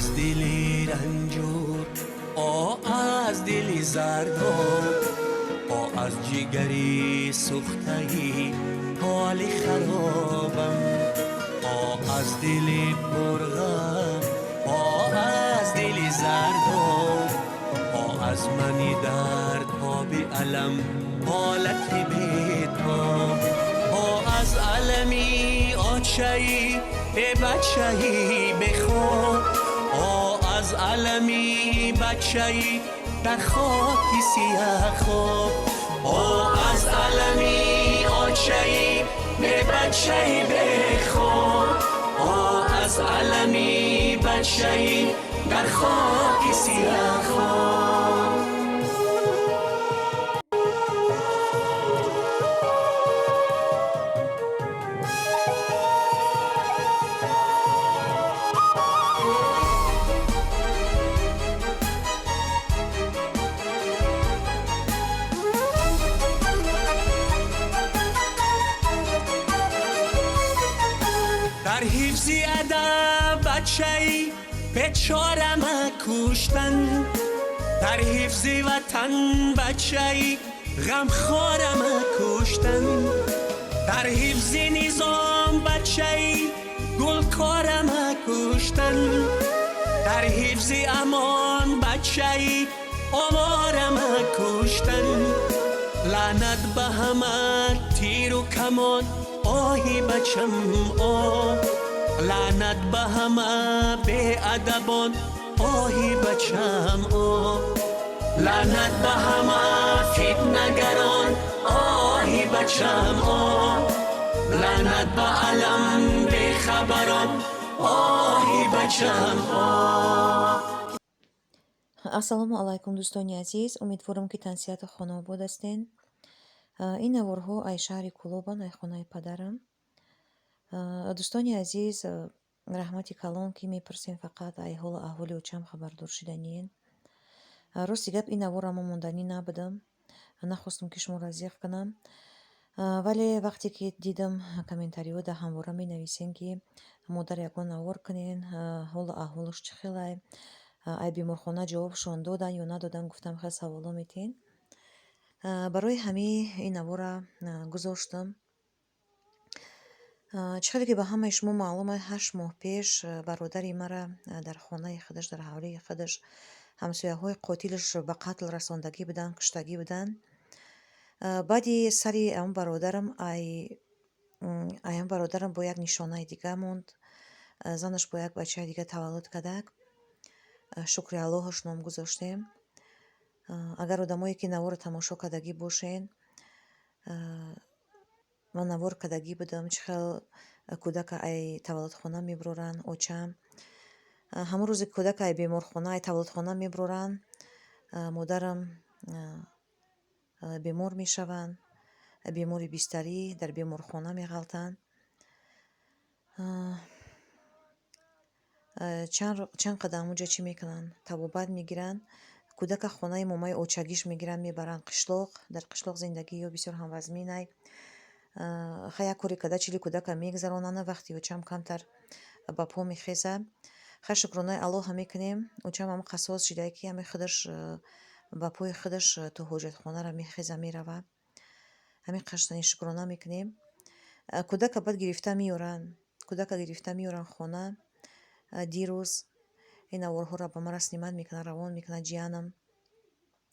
از دلی رنجور، از دلی زرداب، از جگری سوخته‌ای حال خرابم، از دلی پرغم، از دلی زرداب، از منی درد ها به علم حالت بیتاب، از علمی آچه‌ای بچه‌ای بخواب، از علمی بچه‌ای در خاکی سیاه خواب، از علمی آچه‌ای بچه‌ای بخواب، از علمی بچه‌ای در خاکی سیاه خواب. در حفظ ادب بچه‌ای بیچارم کشتن، در حفظ وطن بچه‌ای غمخوارم کشتن، در حفظ نظام بچه‌ای گلکارم کشتن، در حفظ امان بچه‌ای آوارم کشتن، لعنت به همه تیر و کمان آهی بچم لعنت به همه بی ادبان آهی بچم لعنت به همه فتنه‌گران آهی بچم لعنت به علم بی خبران آهی بچم. ассалому алайкум дӯстони азиз, умедворам ки тансиҳату хонобод ҳастен. ин наворҳо ай шаҳри Кӯлобанд, ай хонаи падарам. дӯстони азиз, раҳмати калон ки мепурсем фақат ай ҳолу аҳволи очам хабардор шуданиен. рости гап ин наворам монданӣ набудам, нахостам ки шуморо азиқ кунам, вале вақте ки дидам комментариҳо дар ҳамвора менависен ки модар ягон навор кунен, ҳолу аҳволаш чӣ хелай, ай беморхона ҷавобшон додан ё надодан, гуфтам хел саволо метен. барои ҳамин ин навора гузоштам. чӣ хеле ки ба ҳамаи шумо маълума, 8 моҳ пеш бародари мара дар хонаи худаш, дар ҳавлии худаш ҳамсояҳои қотилаш ба қатл расондагӣ буданд, куштагӣ буданд. баъди сари амн бародарам бо як нишонаи дига монд. занаш бо як бачаи дига таваллуд кардак. шукри аллоҳаш ном гузоштем. агар одамое ки навора тамошо кардагӣ бошен, ман навор кардагӣ будам, чӣ хел кӯдака ай таваллудхона мебуроранд, очам ҳамон рӯзе кӯдака ай беморхона, ай таваллудхона мебуроранд, модарам бемор мешаванд, бемори бистарӣ дар беморхона меғалтанд. чанд қадам онҷа чӣ мекунанд, табобат мегиранд, кӯдака хонаи момаи очагиш мегиранд, мебаранд қишлоқ, дар қишлоқ зиндагӣ ё бисёр ҳамвазнинай. хай як коре карда чили кӯдака мегзаронанд, вақти очам камтар ба по мехеза. хай шукронаи аллоҳа мекунем, очам ҳам қасос шидае ки ҳамин худаш ба пои худаш то ҳоҷатхонара мехеза мерава. ҳамин қаштани шукрона мекунем. кӯдака бад гирифта меёранд хона. дирӯз ин наворҳоро ба мара снимат мекунад, равон мекунад ҷиянам.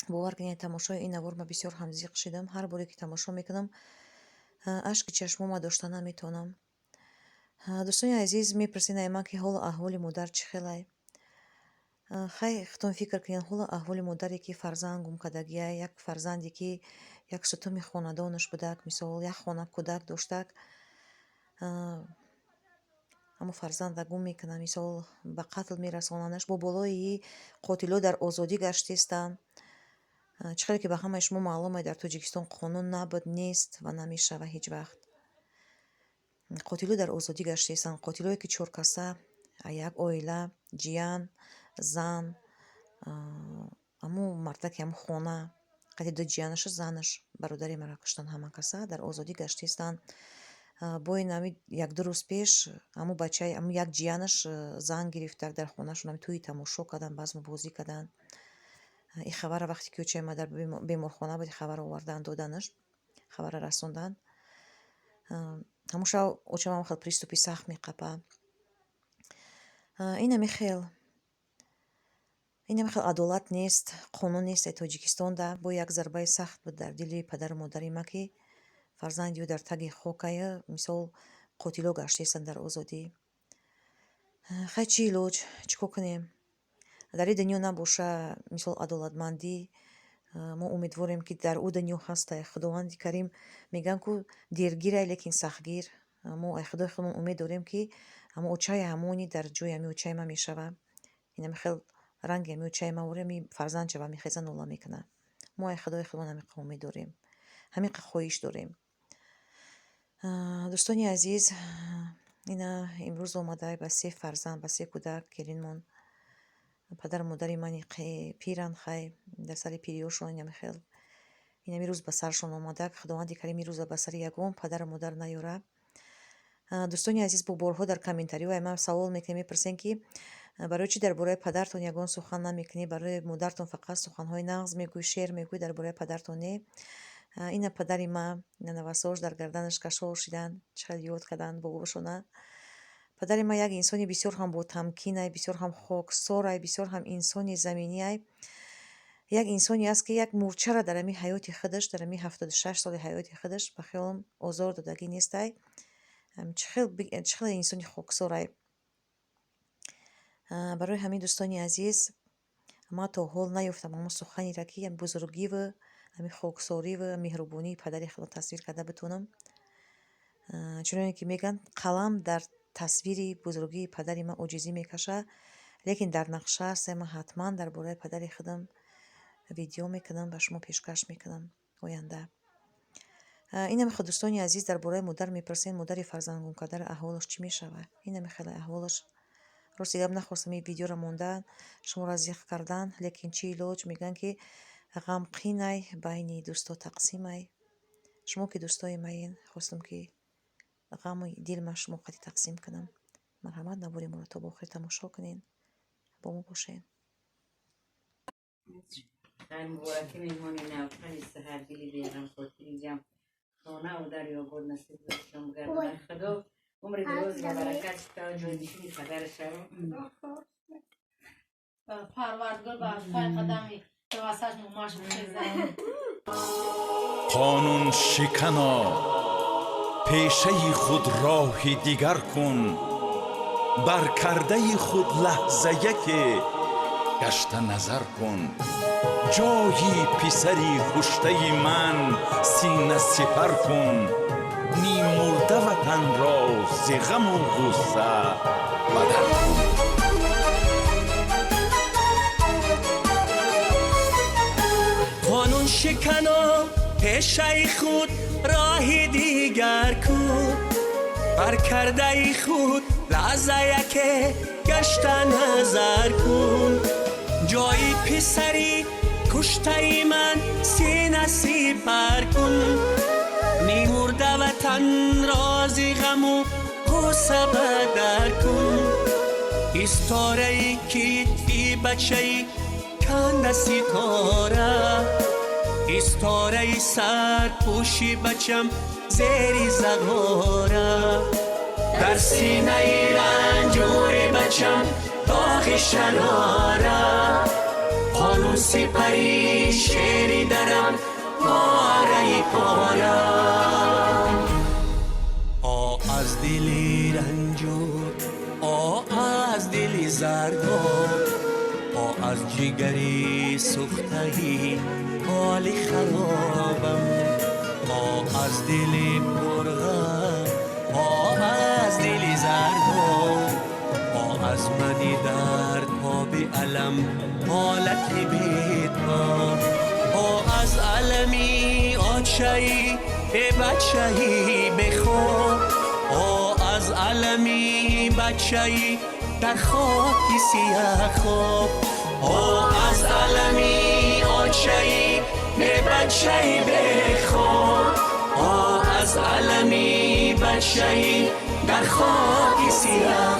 бовар кунед, тамошои ин навор ма бисёр ҳамзиқ шидам. ҳар боре ки тамошо мекунам, ашки чашмома дошта наметавонам. дӯстони азиз, мепурсед аз ман ки ҳолу аҳволи модар чӣ хелай. хай худтон фикр кунед, ҳолу аҳволи модаре ки фарзанд гум кардагиай, як фарзанде ки як сутуми хонадонаш будак, мисол як хона кӯдак доштак, аммо фарзанда гум мекунад, мисол ба қатл мерасонандаш, бо болои қотило дар озодӣ гаштаистанд. чӣ хеле ки ба ҳамаи шумо маълума, дар Тоҷикистон қонун набуд, нест ва намешава ҳеҷ вақт. қотило дар озодӣ гаштаистанд, қотилое ки чоркаса, як оила, ҷиян, зан, аммо мардаки ҳам хона, қати ду ҷиянаш, занаш, бародари мара куштанд, ҳама каса дар озодӣ гаштаистанд. бо ин ҳами 1-2 рӯз пеш ҳамун бачаи ҳамун як ҷиянаш занг гирифтак дар хонашон ҳами тӯи тамошо карданд базму бозӣ карданд. И хабара вақте ки очаи ма дар беморхона буд хабар оварданд доданаш хабара расонданд. ҳамун шав очаи ма хел приступи сахт меқапа. Ин хел адолат нест, қонун нест дар Тоҷикистонда. Бо як зарбаи сахт буд дар дили падару модари ма ки фарзанди ӯ дар таги хокая мисол қотило гаштаистанд дар озодӣ. Хай чӣ илоҷ, чӣ кор кунем? Дар ин дунё набоша мисол адолатмандӣ. Мо умедворем ки дар ӯ дунё ҳаст. Худованди карим мегӯянд ку дергирай лекин сахтгир. мо ай худои худмон умед дорем ки ҳамун очаи ҳамонӣ дар ҷои ҳамин очаи ма мешава. ин хел ранги ҳамин очаи ма ворем фарзанд шава мехеза нола мекунад. мо ай худои худмон ҳамин қавл умед дорем, ҳамин қавл хоҳиш дорем. дӯстони азиз, ина имрӯз омада ба 3 фарзанд, ба 3 кӯдак келинмон падару модари мани пиранд. Хай дар сари пириёшон ин рӯз ба саршон омада. Худованди карим ин рӯза ба сари ягон падару модар наёра. дӯстони азиз, бо борҳо дар комментариҳо ай ман савол мекунем, мепурсем ки барои чӣ дар бораи падартон ягон сухан намекунӣ, барои модаратон фақат суханҳои нағз мегӯӣ, шеър мегӯӣ, дар бораи падартон не. ина падари ма, ина навасош дар гарданаш кашол шиданд, чӣ хел ёд карданд бобошона. падари ма як инсони бисёр ҳам ботамкинай, бисёр ҳам хоксорай, бисёр ҳам инсони заминиай. як инсоне аст ки як мурчара дар ҳамин ҳаёти худаш, дар ҳамин 76 соли ҳаёти худаш ба хиёлам озор додагӣ нестай. чӣ хел инсони хоксорай. барои ҳамин дӯстони азиз, ман то ҳол наёфтам ҳамон суханеро ки бузургиву ҳамин хоксориву меҳрубонии падари худро тасвир карда битонам. чуноне ки мегӯянд қалам дар тасвири бузургии падари ман оҷизӣ мекаша, лекин дар нақша аст. ман ҳатман дар бораи падари худам видео мекунам, ба шумо пешкаш мекунам оянда. ин ҳам дӯстони азиз, дар бораи модар мепурсем, модари фарзандгумкарда аҳволаш чӣ мешава? ин ҳам хеле аҳволаш рости гап нахостам ин видеоро мондан, шуморо зиқ кардан, лекин чӣ илоҷ? Мегӯянд ки ғамқинай байни дӯсто тақсимай. шумо ки дӯстои маин, хостам ки ғами дилма шумо қати тақсим кунам. марҳамат, набуди моро то бо охир тамошо кунен. бо мо бошед. خیلی مبارکی میمونی نوکری سهر دیلی بیرم خاطری جم خانه و در یابود نصیب داشتم گردن خدا عمر دراز و برکت تا جانشینی پدر شما پروردگار با پای قدمی توسط مماش بخیزن. قانون شکنا پیشه خود راهی دیگر کن، بر کرده خود لحظه یکی گشت نظر کن. جایی پسری خوشته من سینه سپر کن، نیم مرده وطن را ز غم و غصه بدر کن. قانون شکنا پیشه خود راهی دیگر کن، بر کرده خود لحظه یکی گشت نظر کن. جای پسری کشته من سینه سپر کن، میمرده وطن راز غم و غصه بدر کن. استاره کتفی بچه کنده ستاره، استاره سر پوشی بچم زیر زغاره. در سینه رنجور بچم داغ شراره، قانون سپری شیری درم پاره پاره. از دلی رنجور، از دلی زردار، از جگری سوختگی حال خرابم. از دلی پرغم، از دلی زردار، از منی درد ها به علم حالت بیدار. از علمی آچهی به بچهی بخور، از علمی بچهی در خاکی سیاه خواب. از علمی آچهی به بچهی بخور، از از علمی بچه‌ای در خاک سیاه